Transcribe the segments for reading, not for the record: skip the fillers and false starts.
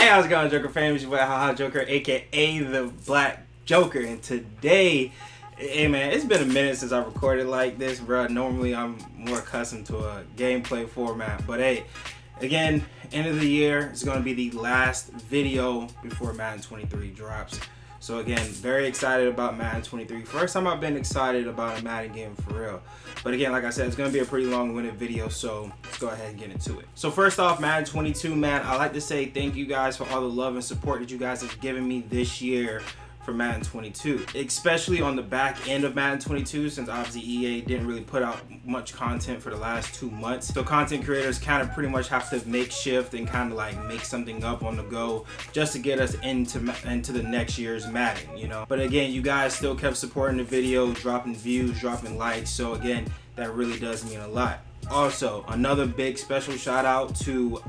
Hey, how's it going, Joker fam? It's your boy, Haha Joker, aka the Black Joker. And today, hey man, it's been a minute since I recorded like this, bro. Normally, I'm more accustomed to a gameplay format. But hey, again, end of the year, it's going to be the last video before Madden 23 drops. So again, very excited about Madden 23. First time I've been excited about a Madden game for real. But again, like I said, it's going to be a pretty long-winded video, so let's go ahead and get into it. So first off, Madden 22, man, I like to say thank you guys for all the love and support that you guys have given me this year for Madden 22, especially on the back end of Madden 22, since obviously EA didn't really put out much content for the last 2 months. So content creators kind of pretty much have to make shift and kind of like make something up on the go just to get us into the next year's Madden, you know. But again, you guys still kept supporting the video, dropping views, dropping likes. So again, that really does mean a lot. Also, another big special shout out to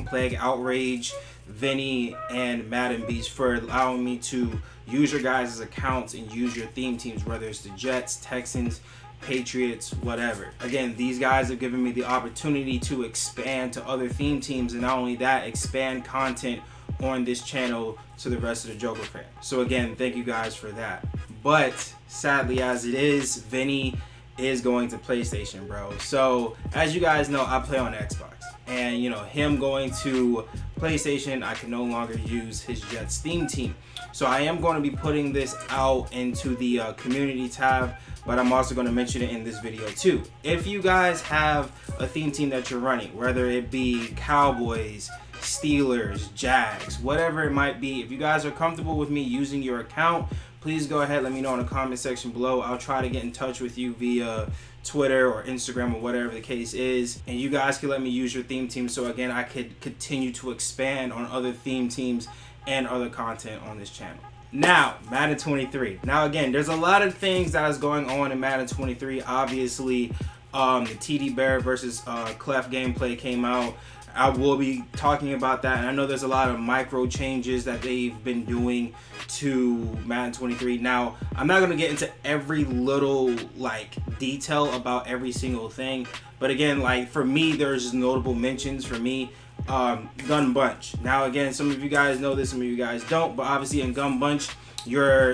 Plague Outrage, Vinny, and Madden Beast for allowing me to use your guys' accounts and use your theme teams, whether it's the Jets, Texans, Patriots, whatever. Again, these guys have given me the opportunity to expand to other theme teams, and not only that, expand content on this channel to the rest of the Joker fans. So again, thank you guys for that. But sadly as it is, Vinny is going to PlayStation, bro. So as you guys know, I play on Xbox, and you know, him going to PlayStation, I can no longer use his Jets theme team. So I am going to be putting this out into the community tab, but I'm also going to mention it in this video too. If you guys have a theme team that you're running, whether it be Cowboys, Steelers, Jags, whatever it might be, if you guys are comfortable with me using your account, please go ahead, let me know in the comment section below. I'll try to get in touch with you via Twitter or Instagram or whatever the case is, and you guys can let me use your theme team, so again I could continue to expand on other theme teams and other content on this channel. Now, Madden 23. Now again, there's a lot of things that is going on in Madden 23. Obviously, the TD Bear versus Clef gameplay came out. I will be talking about that, and I know there's a lot of micro changes that they've been doing to Madden 23. Now, I'm not going to get into every little like detail about every single thing, but again, like for me, there's notable mentions for me. Gun Bunch. Now again, some of you guys know this, some of you guys don't, but obviously in Gun Bunch,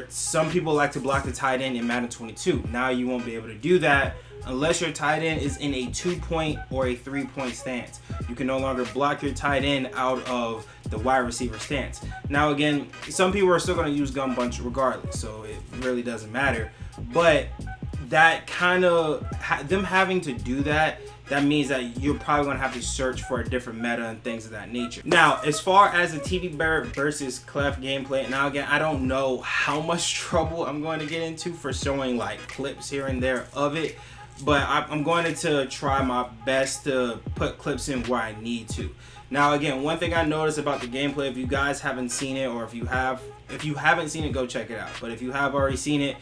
some people like to block the tight end in Madden 22. Now you won't be able to do that unless your tight end is in a 2-point or a 3-point stance. You can no longer block your tight end out of the wide receiver stance. Now again, some people are still going to use Gun Bunch regardless, so it really doesn't matter. But that kind of, them having to do that means that you're probably going to have to search for a different meta and things of that nature. Now, as far as the TD Bear versus Clef gameplay, now again, I don't know how much trouble I'm going to get into for showing like clips here and there of it, but I'm going to try my best to put clips in where I need to. Now again, one thing I noticed about the gameplay, if you guys haven't seen it, or if you haven't seen it, go check it out. But if you have already seen it,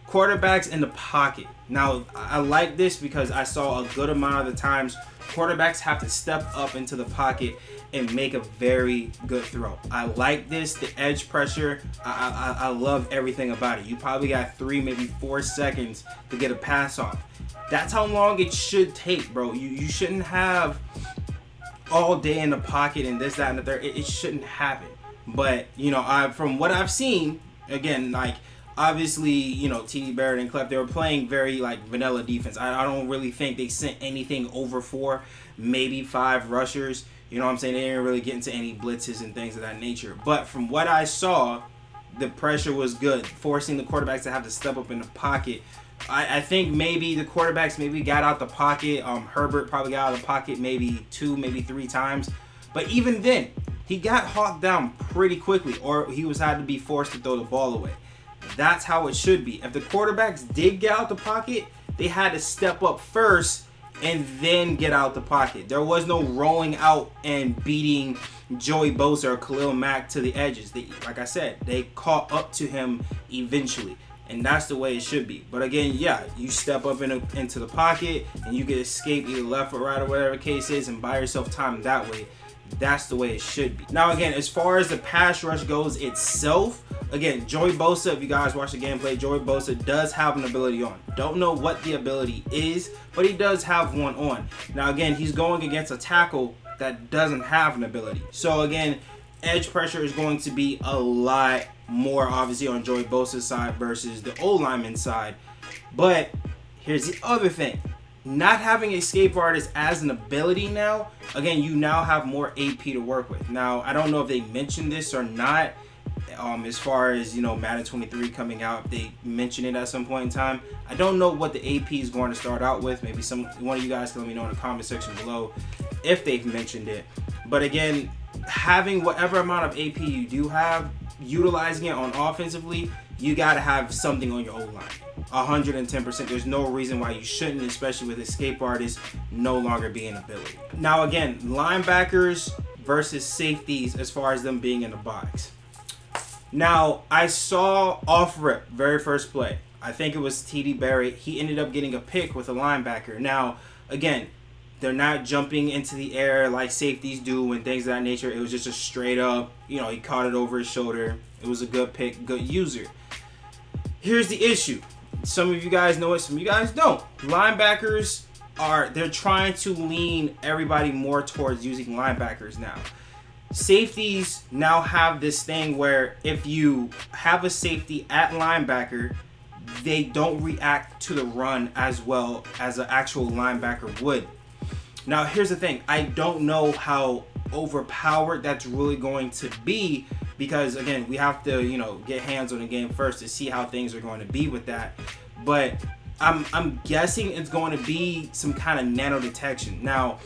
quarterbacks in the pocket. Now, I like this because I saw a good amount of the times quarterbacks have to step up into the pocket and make a very good throw. I like this, the edge pressure. I love everything about it. You probably got 3, maybe 4 seconds to get a pass off. That's how long it should take, bro. You shouldn't have all day in the pocket and this, that, and the third. It shouldn't happen. But, you know, from what I've seen, again, like, obviously, you know, TD Barrett and Clef, they were playing very like vanilla defense. I don't really think they sent anything over 4, maybe 5 rushers. You know what I'm saying? They didn't really get into any blitzes and things of that nature. But from what I saw, the pressure was good, forcing the quarterbacks to have to step up in the pocket. I think maybe the quarterbacks maybe got out the pocket. Herbert probably got out of the pocket maybe 2, maybe 3 times. But even then, he got hawked down pretty quickly, or he had to be forced to throw the ball away. That's how it should be. If the quarterbacks did get out the pocket, they had to step up first and then get out the pocket. There was no rolling out and beating Joey Bosa or Khalil Mack to the edges. Like I said, they caught up to him eventually, and that's the way it should be. But again, yeah, you step up into the pocket and you can escape either left or right or whatever the case is and buy yourself time that way. That's the way it should be. Now again, as far as the pass rush goes itself, again, Joey Bosa, if you guys watch the gameplay, Joey Bosa does have an ability on. Don't know what the ability is, but he does have one on. Now again, he's going against a tackle that doesn't have an ability. So again, edge pressure is going to be a lot more obviously on Joey Bosa's side versus the O-lineman side. But here's the other thing. Not having escape artists as an ability now, again, you now have more AP to work with. Now, I don't know if they mentioned this or not, as far as, Madden 23 coming out, if they mention it at some point in time. I don't know what the AP is going to start out with. Maybe one of you guys can let me know in the comment section below if they've mentioned it. But again, having whatever amount of AP you do have, utilizing it on offensively, you got to have something on your O-line. 110%. There's no reason why you shouldn't, especially with escape artists no longer being an ability. Now again, linebackers versus safeties as far as them being in the box. Now, I saw off rip, very first play, I think it was TD Barrett, he ended up getting a pick with a linebacker. Now, again, they're not jumping into the air like safeties do and things of that nature. It was just a straight up, he caught it over his shoulder. It was a good pick, good user. Here's the issue. Some of you guys know it, some of you guys don't. Linebackers they're trying to lean everybody more towards using linebackers now. Safeties now have this thing where if you have a safety at linebacker, they don't react to the run as well as an actual linebacker would. Now, here's the thing. I don't know how overpowered that's really going to be because, again, we have to, get hands on the game first to see how things are going to be with that. But I'm guessing it's going to be some kind of nano detection. Now,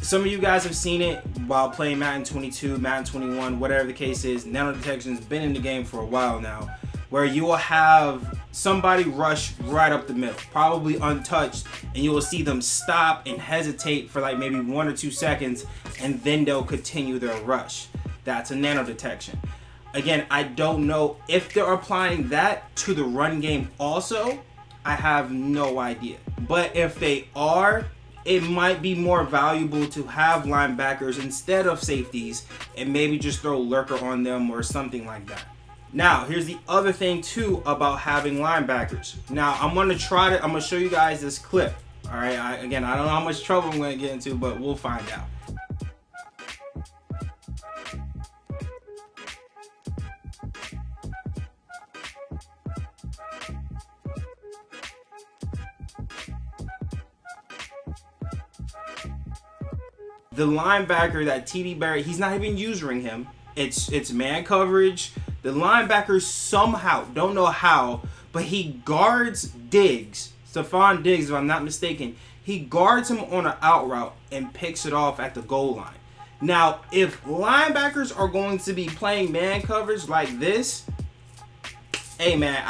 some of you guys have seen it while playing Madden 22, Madden 21, whatever the case is. Nano detection's been in the game for a while now, where you will have somebody rush right up the middle, probably untouched, and you will see them stop and hesitate for like maybe 1 or 2 seconds, and then they'll continue their rush. That's a nano detection. Again, I don't know if they're applying that to the run game also. I have no idea. But if they are, it might be more valuable to have linebackers instead of safeties and maybe just throw lurker on them or something like that. Now, here's the other thing too about having linebackers. Now, I'm going to show you guys this clip. All right. I don't know how much trouble I'm going to get into, but we'll find out. The linebacker that TD Barrett, he's not even using him. It's man coverage. The linebacker somehow, don't know how, but he guards Diggs, Stephon Diggs, if I'm not mistaken. He guards him on an out route and picks it off at the goal line. Now, if linebackers are going to be playing man coverage like this, hey man,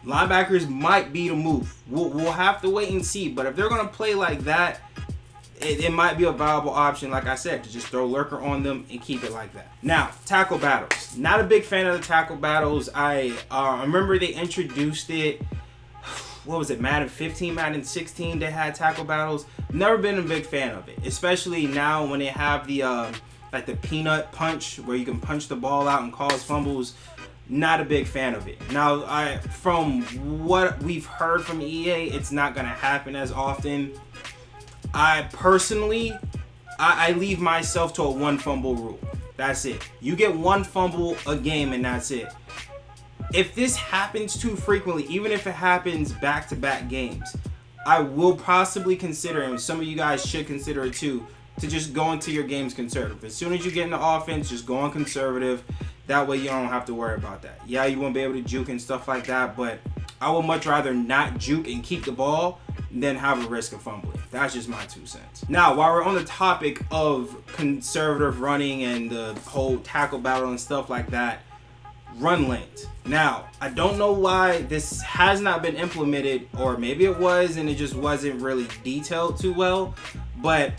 linebackers might be the move. We'll have to wait and see. But if they're going to play like that, it might be a viable option, like I said, to just throw lurker on them and keep it like that. Now, tackle battles. Not a big fan of the tackle battles. I remember they introduced it, what was it, Madden 15, Madden 16, they had tackle battles. Never been a big fan of it, especially now when they have the like the peanut punch where you can punch the ball out and cause fumbles. Not a big fan of it. Now, from what we've heard from EA, it's not going to happen as often. I personally, I leave myself to a 1 fumble rule. That's it. You get 1 fumble a game and that's it. If this happens too frequently, even if it happens back-to-back games, I will possibly consider, and some of you guys should consider it too, to just go into your games conservative. As soon as you get in the offense, just go on conservative. That way you don't have to worry about that. Yeah, you won't be able to juke and stuff like that, but I would much rather not juke and keep the ball than have a risk of fumbling. That's just my 2 cents. Now, while we're on the topic of conservative running and the whole tackle battle and stuff like that, run lanes. Now, I don't know why this has not been implemented, or maybe it was and it just wasn't really detailed too well, but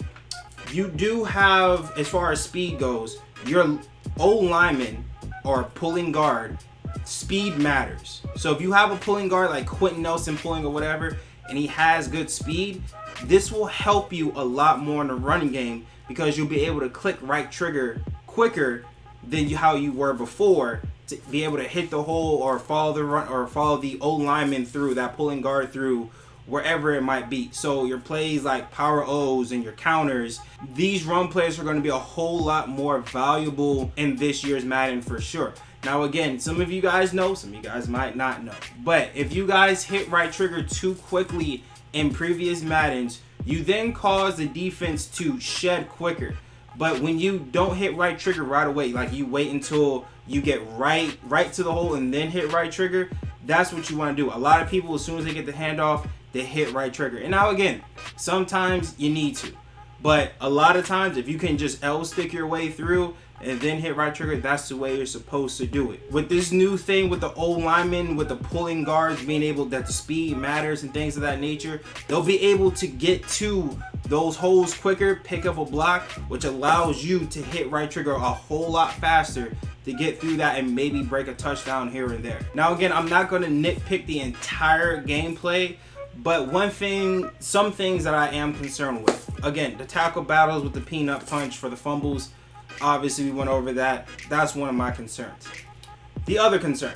you do have, as far as speed goes, your O-lineman or pulling guard, speed matters. So if you have a pulling guard like Quentin Nelson pulling or whatever, and he has good speed, this will help you a lot more in the running game because you'll be able to click right trigger quicker than how you were before to be able to hit the hole or follow the run or follow the O lineman through, that pulling guard through, wherever it might be. So your plays like power O's and your counters, these run plays are going to be a whole lot more valuable in this year's Madden for sure. Now again, some of you guys know, some of you guys might not know, but if you guys hit right trigger too quickly in previous Maddens, you then cause the defense to shed quicker. But when you don't hit right trigger right away, like you wait until you get right to the hole and then hit right trigger, that's what you want to do. A lot of people, as soon as they get the handoff, they hit right trigger. And now again, sometimes you need to, but a lot of times if you can just L stick your way through and then hit right trigger, that's the way you're supposed to do it. With this new thing with the old linemen, with the pulling guards being able, that the speed matters and things of that nature, they'll be able to get to those holes quicker, pick up a block, which allows you to hit right trigger a whole lot faster to get through that and maybe break a touchdown here and there. Now again, I'm not going to nitpick the entire gameplay, but some things that I am concerned with. Again, the tackle battles with the peanut punch for the fumbles. Obviously, we went over that. That's one of my concerns. The other concern,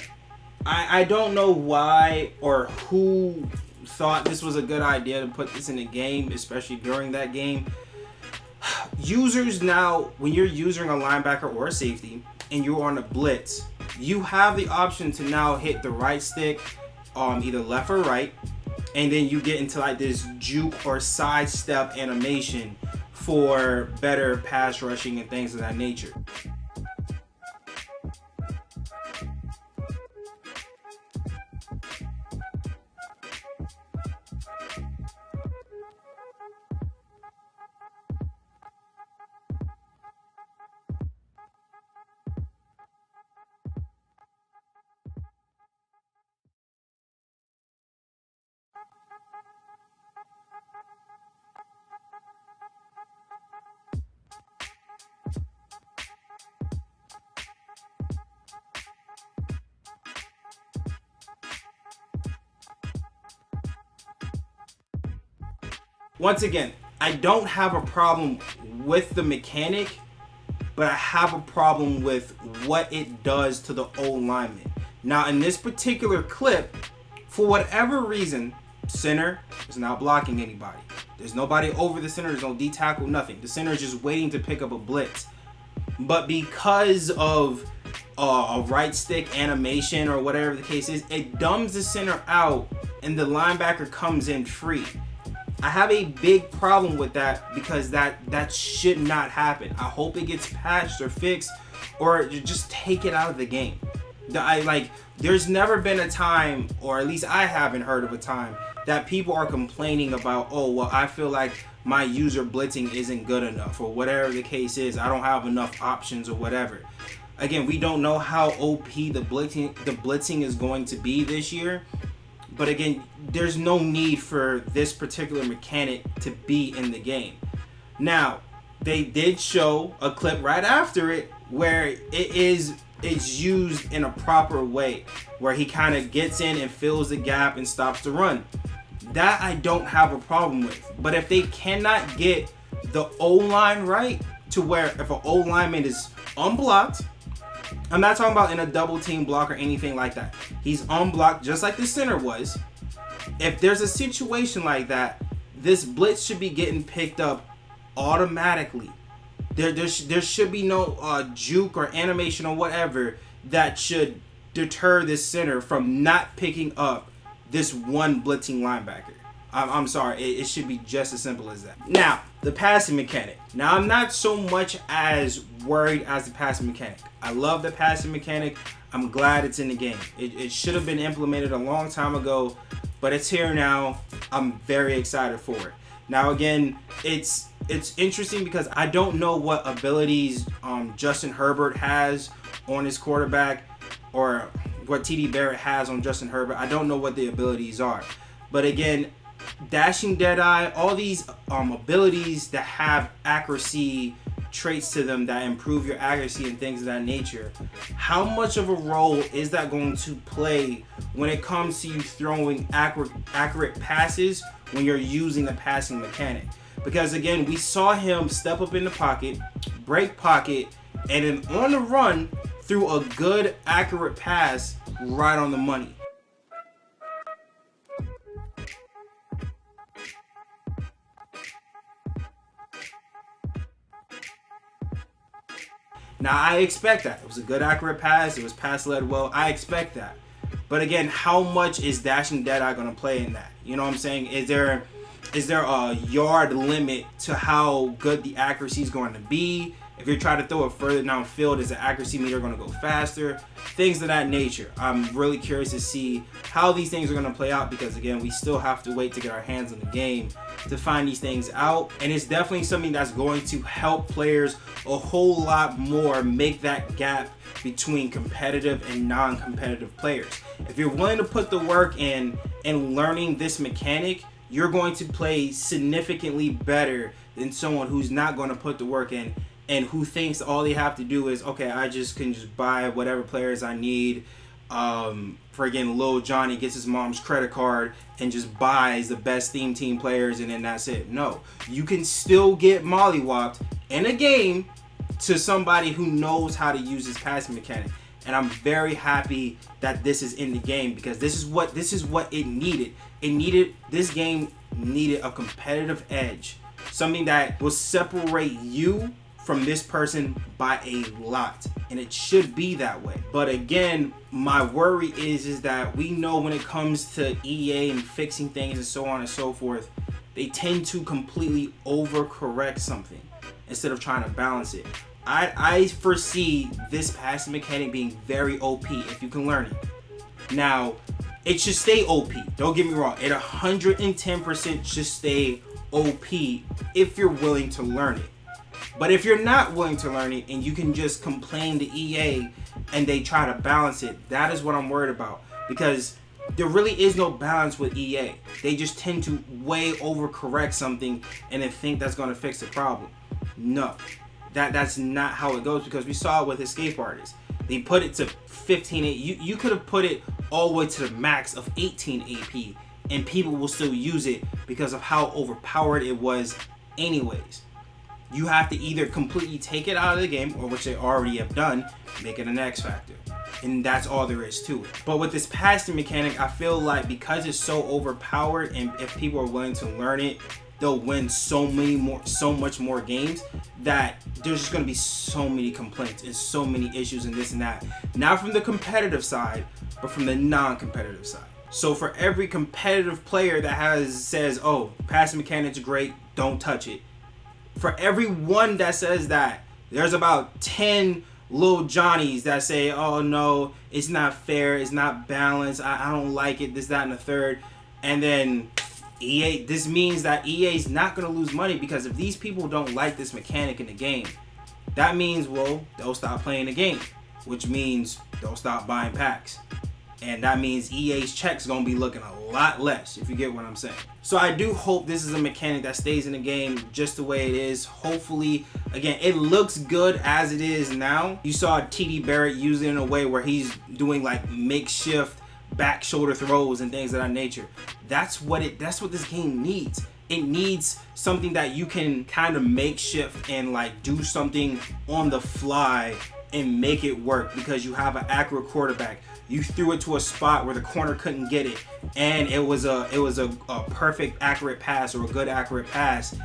I don't know why or who thought this was a good idea to put this in a game, especially during that game. Users now, when you're using a linebacker or a safety and you're on a blitz, you have the option to now hit the right stick, either left or right, and then you get into like this juke or sidestep animation for better pass rushing and things of that nature. Once again, I don't have a problem with the mechanic, but I have a problem with what it does to the old lineman. Now, in this particular clip, for whatever reason, center is not blocking anybody. There's nobody over the center. There's no D tackle, nothing. The center is just waiting to pick up a blitz. But because of a right stick animation or whatever the case is, it dumbs the center out and the linebacker comes in free. I have a big problem with that because that should not happen. I hope it gets patched or fixed, or just take it out of the game. There's never been a time, or at least I haven't heard of a time, that people are complaining about, oh, well, I feel like my user blitzing isn't good enough, or whatever the case is. I don't have enough options or whatever. Again, we don't know how OP the blitzing is going to be this year. But again, there's no need for this particular mechanic to be in the game. Now, they did show a clip right after it where it's used in a proper way, where he kind of gets in and fills the gap and stops the run. That I don't have a problem with. But if they cannot get the O-line right, to where if an O-lineman is unblocked, I'm not talking about in a double team block or anything like that. He's unblocked just like the center was. If there's a situation like that, this blitz should be getting picked up automatically. There should be no juke or animation or whatever that should deter this center from not picking up this one blitzing linebacker. I'm sorry, it should be just as simple as that. Now, the passing mechanic. Now, I'm not so much as worried as the passing mechanic. I love the passing mechanic. I'm glad it's in the game. It should have been implemented a long time ago, but it's here now. I'm very excited for it. Now, again, it's interesting because I don't know what abilities Justin Herbert has on his quarterback, or what TD Barrett has on Justin Herbert. I don't know what the abilities are. But again, dashing deadeye, all these abilities that have accuracy traits to them that improve your accuracy and things of that nature, how much of a role is that going to play when it comes to you throwing accurate passes when you're using the passing mechanic? Because again, we saw him step up in the pocket, break pocket, and then on the run threw a good accurate pass right on the money. Now, I expect that. It was a good, accurate pass. It was pass led well. I expect that. But again, how much is dashing Deadeye going to play in that? You know what I'm saying? Is there a yard limit to how good the accuracy is going to be? If you're trying to throw it further downfield, is the accuracy meter going to go faster? Things of that nature. I'm really curious to see how these things are going to play out because, again, we still have to wait to get our hands on the game to find these things out. And it's definitely something that's going to help players a whole lot more make that gap between competitive and non-competitive players. If you're willing to put the work in learning this mechanic, you're going to play significantly better than someone who's not going to put the work in and who thinks all they have to do is, okay, I can just buy whatever players I need. Friggin' Lil Johnny gets his mom's credit card and just buys the best theme team players and then that's it. No, you can still get mollywopped in a game to somebody who knows how to use his passing mechanic. And I'm very happy that this is in the game because this is what it needed. This game needed a competitive edge, something that will separate you from this person by a lot, and it should be that way. But again, my worry is that we know when it comes to EA and fixing things and so on and so forth, they tend to completely overcorrect something instead of trying to balance it. I foresee this passing mechanic being very OP if you can learn it. Now, it should stay OP. Don't get me wrong. It 110% should stay OP if you're willing to learn it. But if you're not willing to learn it and you can just complain to EA and they try to balance it, that is what I'm worried about. Because there really is no balance with EA. They just tend to way overcorrect something and then think that's going to fix the problem. No. That's not how it goes because we saw it with Escape Artist. They put it to 15 AP. You could have put it all the way to the max of 18 AP and people will still use it because of how overpowered it was anyways. You have to either completely take it out of the game, or which they already have done, make it an X factor. And that's all there is to it. But with this passing mechanic, I feel like because it's so overpowered and if people are willing to learn it, they'll win so much more games that there's just going to be so many complaints and so many issues and this and that. Not from the competitive side, but from the non-competitive side. So for every competitive player that says, oh, passing mechanic's great, don't touch it. For every one that says that, there's about 10 little Johnnies that say, oh no, it's not fair, it's not balanced, I don't like it, this, that, and the third. And then EA, this means that EA is not going to lose money because if these people don't like this mechanic in the game, that means, well, they'll stop playing the game, which means they'll stop buying packs. And that means EA's checks going to be looking a lot less, if you get what I'm saying. So I do hope this is a mechanic that stays in the game just the way it is. Hopefully, again, it looks good as it is now. You saw TD Barrett use it in a way where he's doing like makeshift back shoulder throws and things of that nature. That's what this game needs. It needs something that you can kind of makeshift and like do something on the fly and make it work because you have an accurate quarterback. You threw it to a spot where the corner couldn't get it, and it was a perfect accurate pass or a good accurate pass,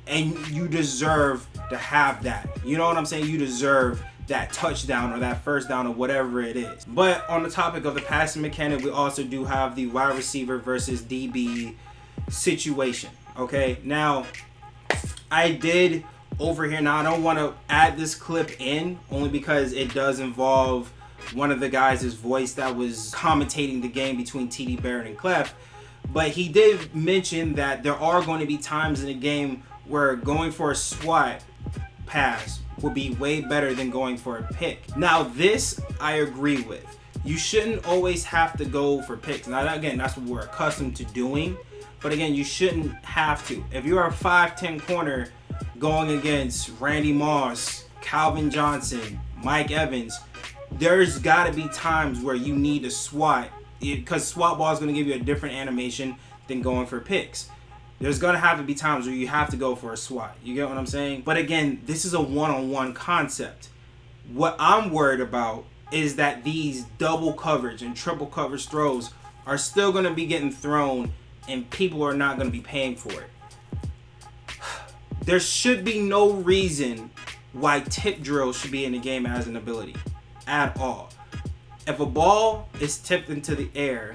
and you deserve to have that. You know what I'm saying? You deserve that touchdown or that first down or whatever it is. But on the topic of the passing mechanic, we also do have the wide receiver versus DB situation. Okay, now I did over here. Now I don't want to add this clip in only because it does involve one of the guys' voice that was commentating the game between TD Barrett and Clef, but he did mention that there are going to be times in the game where going for a swat pass will be way better than going for a pick. Now this I agree with. You shouldn't always have to go for picks. Now again, that's what we're accustomed to doing, but again, you shouldn't have to. If you're a 5'10" corner going against Randy Moss, Calvin Johnson, Mike Evans, there's got to be times where you need to swat, because swat ball is going to give you a different animation than going for picks. There's going to have to be times where you have to go for a swat. You get what I'm saying? But again, this is a one-on-one concept. What I'm worried about is that these double coverage and triple coverage throws are still going to be getting thrown and people are not going to be paying for it. There should be no reason why tip drills should be in the game as an ability at all. If a ball is tipped into the air,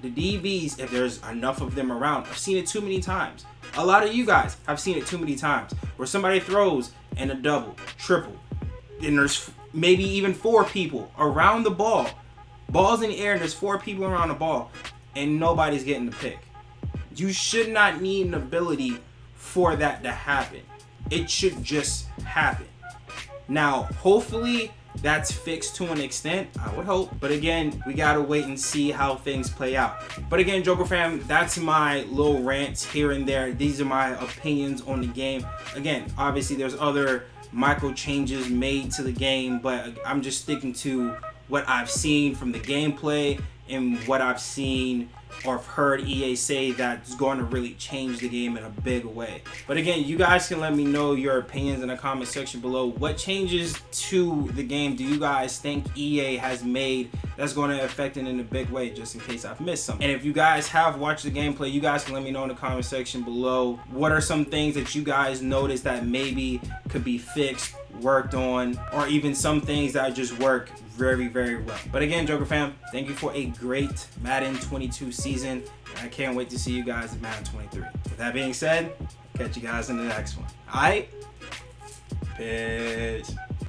the DBs, if there's enough of them around, I've seen it too many times. A lot of you guys have seen it too many times where somebody throws in a double, triple, and there's maybe even 4 people around the ball. Ball's in the air and there's 4 people around the ball and nobody's getting the pick. You should not need an ability for that to happen. It should just happen. Now, hopefully that's fixed to an extent, I would hope. But again, we gotta wait and see how things play out. But again, Joker fam, that's my little rants here and there. These are my opinions on the game. Again, obviously there's other micro changes made to the game, but I'm just sticking to what I've seen from the gameplay and what I've seen or heard EA say that's going to really change the game in a big way. But again, you guys can let me know your opinions in the comment section below. What changes to the game do you guys think EA has made that's going to affect it in a big way, just in case I've missed something? And if you guys have watched the gameplay, you guys can let me know in the comment section below. What are some things that you guys noticed that maybe could be fixed, worked on, or even some things that just work very, very well. But again, Joker fam, thank you for a great Madden 22 season. I can't wait to see you guys in Madden 23. With that being said, catch you guys in the next one. All right? Peace.